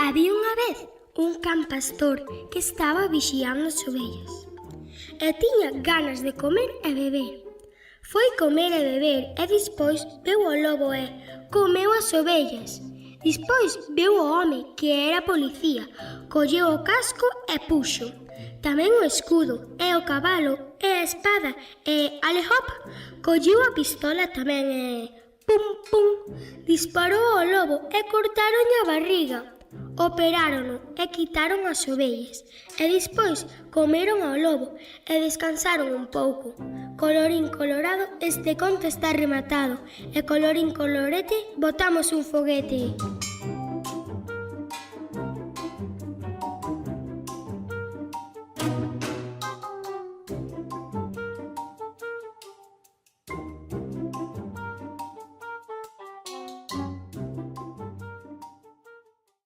Había unha vez un can pastor que estaba vixiando as ovellas e tiña ganas de comer e beber. Foi comer e beber e despois veu o lobo e comeu as ovellas. Despois veu o home, que era policía, colleu o casco e puxo. Tamén o escudo, e o cabalo, e a espada, e, alehop, colleu a pistola tamén e... pum, pum, disparou ao lobo e cortaronlle a barriga. Operárono e quitaron as ovellas e despois comeron ao lobo e descansaron un pouco. Colorín colorado, este conto está rematado e colorín colorete, botamos un foguete.